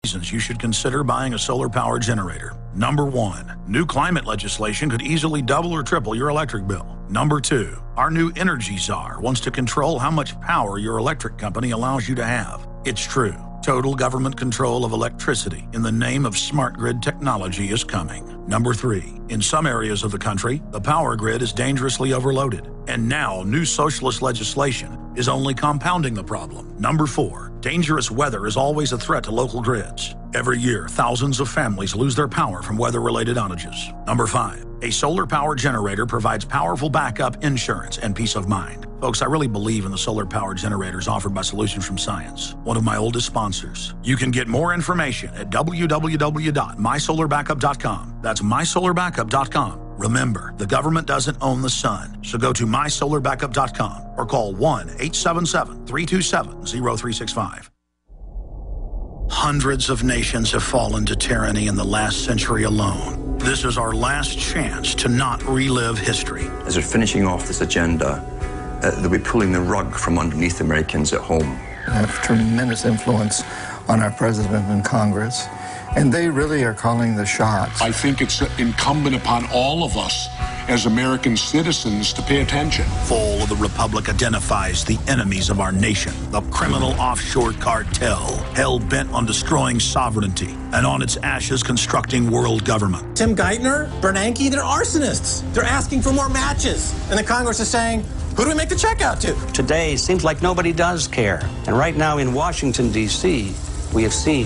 reasons you should consider buying a solar power generator. Number 1, new climate legislation could easily double or triple your electric bill. Number 2, our new energy czar wants to control how much power your electric company allows you to have. It's true. Total government control of electricity in the name of smart grid technology is coming. Number 3, in some areas of the country, the power grid is dangerously overloaded. And now, new socialist legislation is only compounding the problem. Number 4, dangerous weather is always a threat to local grids. Every year, thousands of families lose their power from weather-related outages. Number 5, a solar power generator provides powerful backup insurance and peace of mind. Folks, I really believe in the solar power generators offered by Solutions from Science, one of my oldest sponsors. You can get more information at www.mysolarbackup.com. That's mysolarbackup.com. Remember, the government doesn't own the sun, so go to mysolarbackup.com or call 1-877-327-0365. Hundreds of nations have fallen to tyranny in the last century alone. This is our last chance to not relive history. As we're finishing off this agenda, they'll be pulling the rug from underneath Americans at home. They have tremendous influence on our president and Congress, and they really are calling the shots. I think it's incumbent upon all of us as American citizens to pay attention. Fall of the Republic identifies the enemies of our nation, the criminal offshore cartel, hell-bent on destroying sovereignty, and on its ashes constructing world government. Tim Geithner, Bernanke, they're arsonists. They're asking for more matches. And the Congress is saying, who do we make the check out to? Today, it seems like nobody does care. And right now in Washington, D.C., we have seen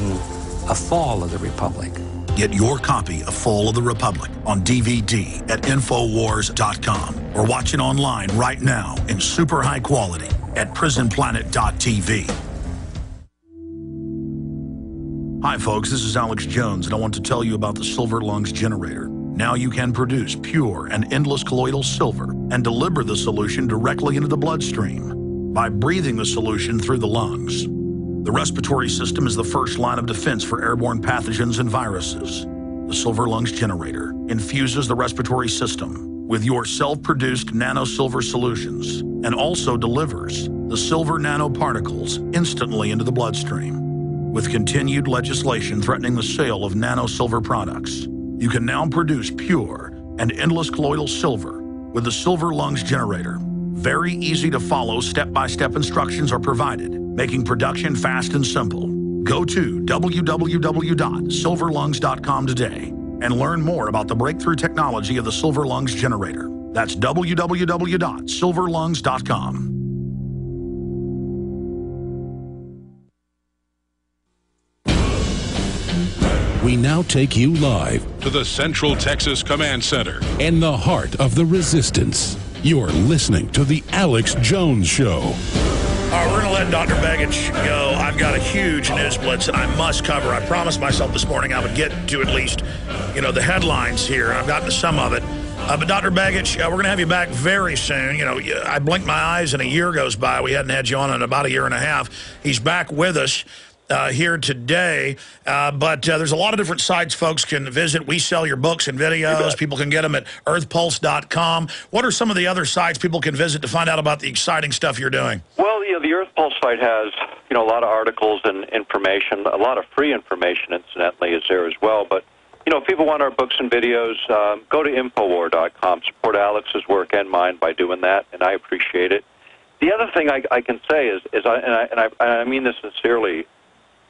a fall of the Republic. Get your copy of Fall of the Republic on DVD at Infowars.com or watch it online right now in super high quality at prisonplanet.tv. Hi folks, this is Alex Jones and I want to tell you about the Silver Lungs generator. Now you can produce pure and endless colloidal silver and deliver the solution directly into the bloodstream by breathing the solution through the lungs. The respiratory system is the first line of defense for airborne pathogens and viruses. The Silver Lungs generator infuses the respiratory system with your self-produced nano-silver solutions and also delivers the silver nanoparticles instantly into the bloodstream. With continued legislation threatening the sale of nano-silver products, you can now produce pure and endless colloidal silver with the Silver Lungs generator. Very easy to follow step-by-step instructions are provided, making production fast and simple. Go to www.silverlungs.com today and learn more about the breakthrough technology of the Silver Lungs generator. That's www.silverlungs.com. We now take you live To the Central Texas Command Center. in the heart of the resistance. You're listening to The Alex Jones Show. All right, we're going to let Dr. Begich go. I've got a huge news blitz that I must cover. I promised myself this morning I would get to at least, the headlines here. I've gotten to some of it. But Dr. Begich, we're going to have you back very soon. I blinked my eyes and a year goes by. We hadn't had you on in about a year and a half. He's back with us here today. But there's a lot of different sites folks can visit. We sell your books and videos. People can get them at earthpulse.com. What are some of the other sites people can visit to find out about the exciting stuff you're doing? Well, the Earth Pulse site has, a lot of articles and information. A lot of free information, incidentally, is there as well. But, if people want our books and videos, go to Infowar.com. Support Alex's work and mine by doing that, and I appreciate it. The other thing I can say is I mean this sincerely,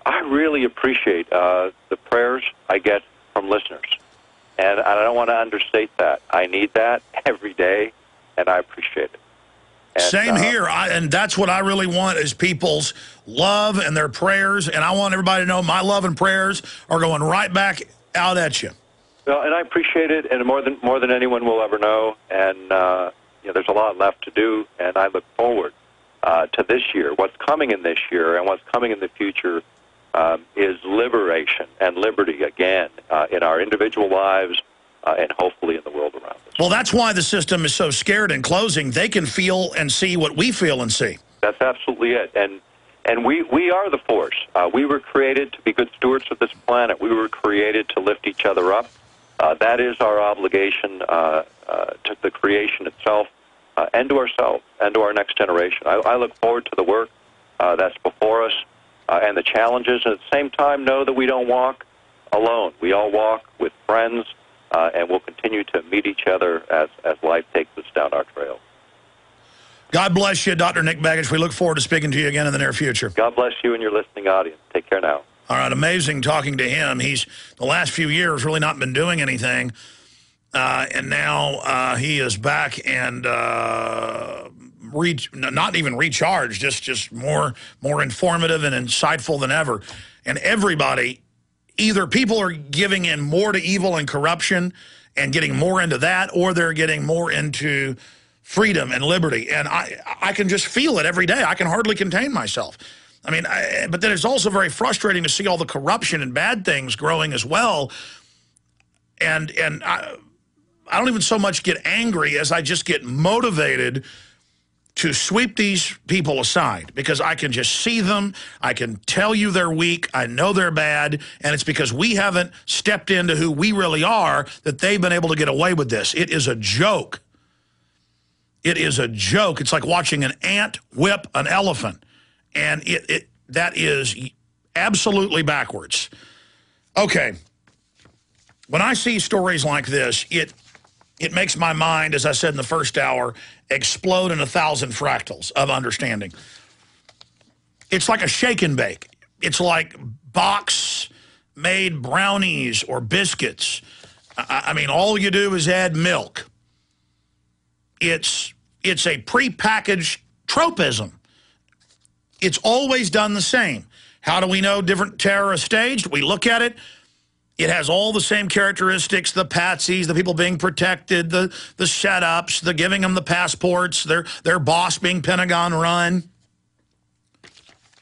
I really appreciate the prayers I get from listeners. And I don't want to understate that. I need that every day, and I appreciate it. And, same here, and that's what I really want is people's love and their prayers, and I want everybody to know my love and prayers are going right back out at you. Well, and I appreciate it, and more than anyone will ever know, and there's a lot left to do, and I look forward to this year. What's coming in this year and what's coming in the future is liberation and liberty again in our individual lives and hopefully in the world around us. Well, that's why the system is so scared in closing. They can feel and see what we feel and see. That's absolutely it. And we are the force. We were created to be good stewards of this planet. We were created to lift each other up. That is our obligation to the creation itself and to ourselves and to our next generation. I look forward to the work that's before us. and the challenges. And at the same time, know that we don't walk alone. We all walk with friends, and we'll continue to meet each other as life takes us down our trail. God bless you, Dr. Nick Begich. We look forward to speaking to you again in the near future. God bless you and your listening audience. Take care now. All right, amazing talking to him. He's, the last few years, really not been doing anything. And now he is back and not even recharged, just more informative and insightful than ever. And everybody, either people are giving in more to evil and corruption and getting more into that, or they're getting more into freedom and liberty. And I can just feel it every day. I can hardly contain myself. I mean, but then it's also very frustrating to see all the corruption and bad things growing as well. And I don't even so much get angry as I just get motivated to sweep these people aside, because I can just see them. I can tell you they're weak. I know they're bad. And it's because we haven't stepped into who we really are that they've been able to get away with this. It is a joke. It is a joke. It's like watching an ant whip an elephant. And that is absolutely backwards. Okay. When I see stories like this, it makes my mind, as I said in the first hour, explode in 1,000 fractals of understanding. It's like a shake and bake. It's like box-made brownies or biscuits. I mean, all you do is add milk. It's a prepackaged tropism. It's always done the same. How do we know different terror is staged? We look at it. It has all the same characteristics, the patsies, the people being protected, the setups, the giving them the passports, their boss being Pentagon run.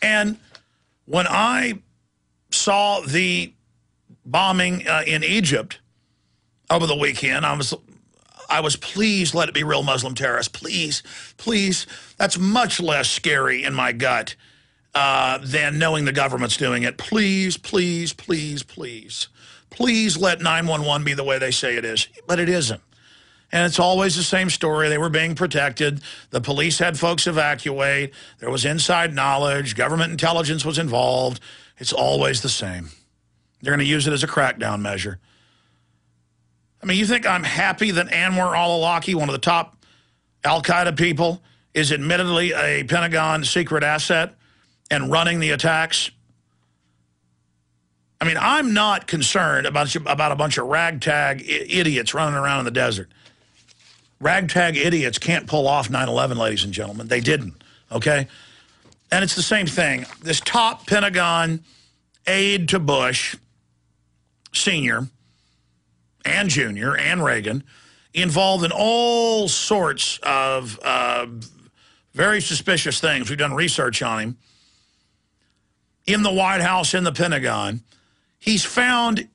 And when I saw the bombing in Egypt over the weekend, I was pleased, let it be real Muslim terrorists. Please, please. That's much less scary in my gut than knowing the government's doing it. Please, please, please, please. Please let 911 be the way they say it is. But it isn't. And it's always the same story. They were being protected. The police had folks evacuate. There was inside knowledge. Government intelligence was involved. It's always the same. They're going to use it as a crackdown measure. I mean, you think I'm happy that Anwar al-Awlaki, one of the top al-Qaeda people, is admittedly a Pentagon secret asset and running the attacks? I mean, I'm not concerned about a bunch of ragtag idiots running around in the desert. Ragtag idiots can't pull off 9/11, ladies and gentlemen. They didn't, okay? And it's the same thing. This top Pentagon aide to Bush, senior and junior and Reagan, involved in all sorts of very suspicious things. We've done research on him. In the White House, in the Pentagon, he's found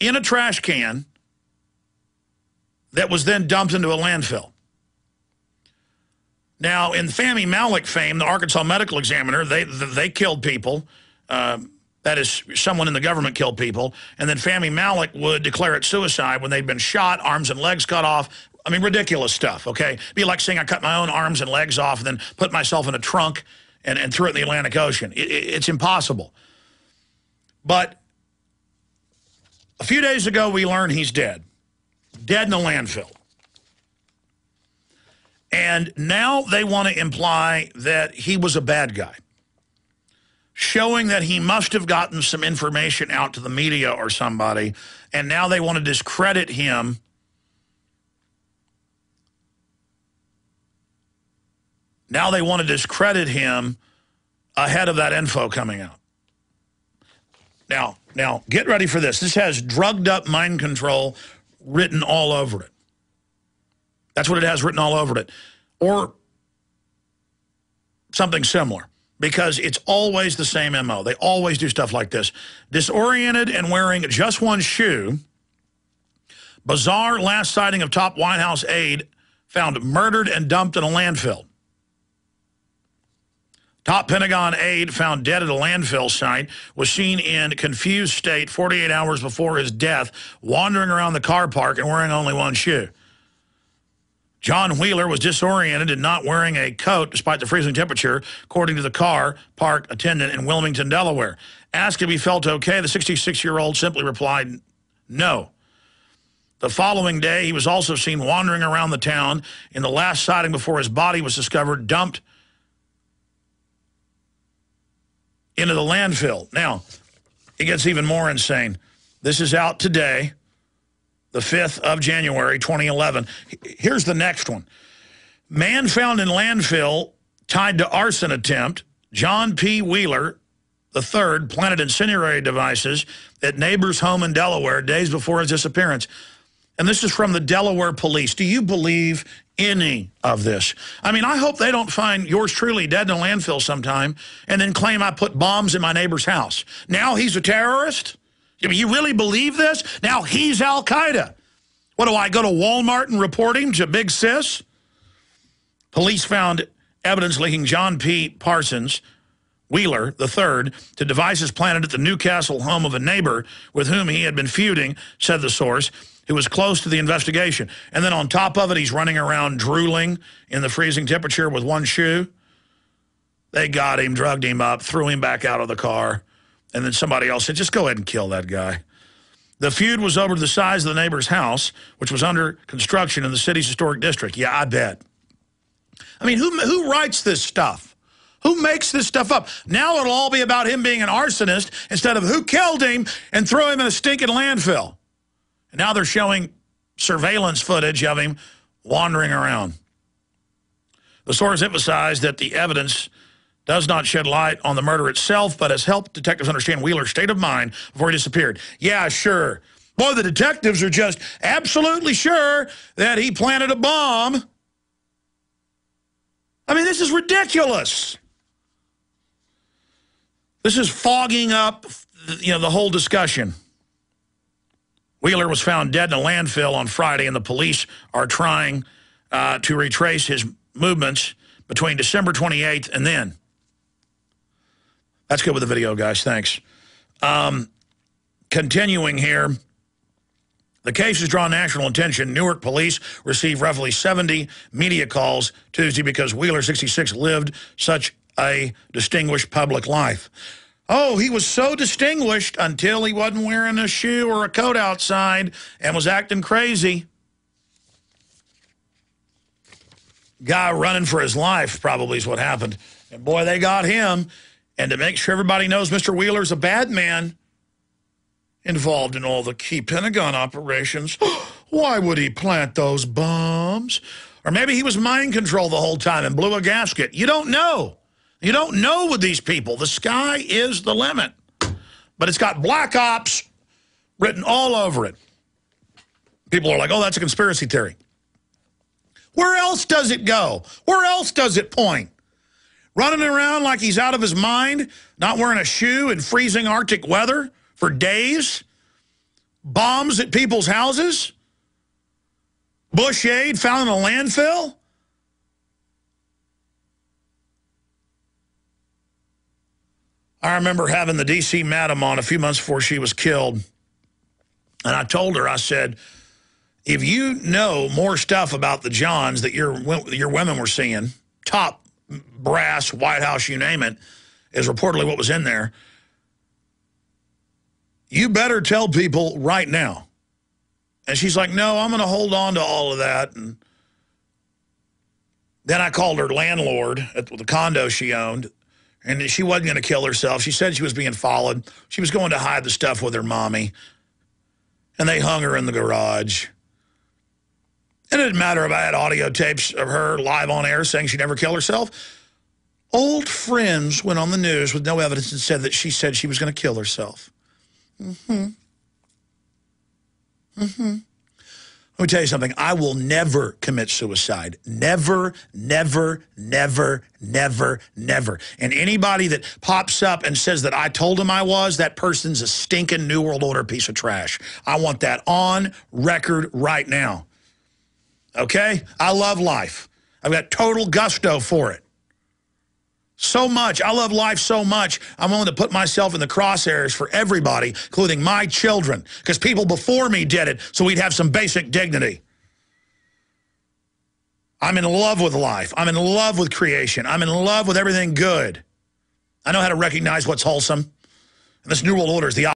in a trash can that was then dumped into a landfill. Now, in Fahmy Malik fame, the Arkansas Medical Examiner, they killed people. That is, someone in the government killed people. And then Fahmy Malik would declare it suicide when they'd been shot, arms and legs cut off. I mean, ridiculous stuff, okay? It'd be like saying I cut my own arms and legs off and then put myself in a trunk and threw it in the Atlantic Ocean. It's impossible. But a few days ago, we learned he's dead. Dead in a landfill. And now they want to imply that he was a bad guy, showing that he must have gotten some information out to the media or somebody, and now they want to discredit him. Now they want to discredit him ahead of that info coming out. Now, get ready for this. This has drugged up mind control written all over it. That's what it has written all over it. Or something similar. Because it's always the same MO. They always do stuff like this. Disoriented and wearing just one shoe. Bizarre last sighting of top White House aide found murdered and dumped in a landfill. Top Pentagon aide found dead at a landfill site was seen in confused state 48 hours before his death, wandering around the car park and wearing only one shoe. John Wheeler was disoriented and not wearing a coat despite the freezing temperature, according to the car park attendant in Wilmington, Delaware. Asked if he felt okay, the 66-year-old simply replied, no. The following day, he was also seen wandering around the town in the last sighting before his body was discovered dumped into the landfill. Now, it gets even more insane. This is out today, the 5th of January, 2011. Here's the next one. Man found in landfill tied to arson attempt. John P. Wheeler III planted incendiary devices at neighbor's home in Delaware days before his disappearance. And this is from the Delaware police. Do you believe any of this? I mean, I hope they don't find yours truly dead in a landfill sometime and then claim I put bombs in my neighbor's house. Now he's a terrorist? I mean, you really believe this? Now he's Al-Qaeda. What do I go to Walmart and report him to Big Sis? Police found evidence linking John P. Parsons, Wheeler III, to devices planted at the Newcastle home of a neighbor with whom he had been feuding, said the source, who was close to the investigation. And then on top of it, he's running around drooling in the freezing temperature with one shoe. They got him, drugged him up, threw him back out of the car. And then somebody else said, just go ahead and kill that guy. The feud was over the size of the neighbor's house, which was under construction in the city's historic district. Yeah, I bet. I mean, who writes this stuff? Who makes this stuff up? Now it'll all be about him being an arsonist instead of who killed him and threw him in a stinking landfill. And now they're showing surveillance footage of him wandering around. The source emphasized that the evidence does not shed light on the murder itself, but has helped detectives understand Wheeler's state of mind before he disappeared. Yeah, sure. Boy, the detectives are just absolutely sure that he planted a bomb. I mean, this is ridiculous. This is fogging up, the whole discussion. Wheeler was found dead in a landfill on Friday, and the police are trying to retrace his movements between December 28th and then. That's good with the video, guys. Thanks. Continuing here, the case has drawn national attention. Newark police received roughly 70 media calls Tuesday because Wheeler, 66, lived such a distinguished public life. Oh, he was so distinguished until he wasn't wearing a shoe or a coat outside and was acting crazy. Guy running for his life probably is what happened. And boy, they got him. And to make sure everybody knows Mr. Wheeler's a bad man involved in all the key Pentagon operations. Why would he plant those bombs? Or maybe he was mind controlled the whole time and blew a gasket. You don't know. You don't know with these people. The sky is the limit. But it's got Black Ops written all over it. People are like, oh, that's a conspiracy theory. Where else does it go? Where else does it point? Running around like he's out of his mind, not wearing a shoe in freezing Arctic weather for days? Bombs at people's houses? Bush aid found in a landfill? I remember having the D.C. madam on a few months before she was killed. And I told her, I said, if you know more stuff about the Johns that your women were seeing, top brass, White House, you name it, is reportedly what was in there, you better tell people right now. And she's like, no, I'm going to hold on to all of that. And then I called her landlord at the condo she owned, and she wasn't going to kill herself. She said she was being followed. She was going to hide the stuff with her mommy. And they hung her in the garage. It didn't matter if I had audio tapes of her live on air saying she'd never kill herself. Old friends went on the news with no evidence and said that she was going to kill herself. Let me tell you something. I will never commit suicide. Never, never, never, never, never. And anybody that pops up and says that I told him I was, that person's a stinking New World Order piece of trash. I want that on record right now. Okay? I love life. I've got total gusto for it. So much. I love life so much, I'm willing to put myself in the crosshairs for everybody, including my children, because people before me did it, so we'd have some basic dignity. I'm in love with life. I'm in love with creation. I'm in love with everything good. I know how to recognize what's wholesome. And this New World Order is the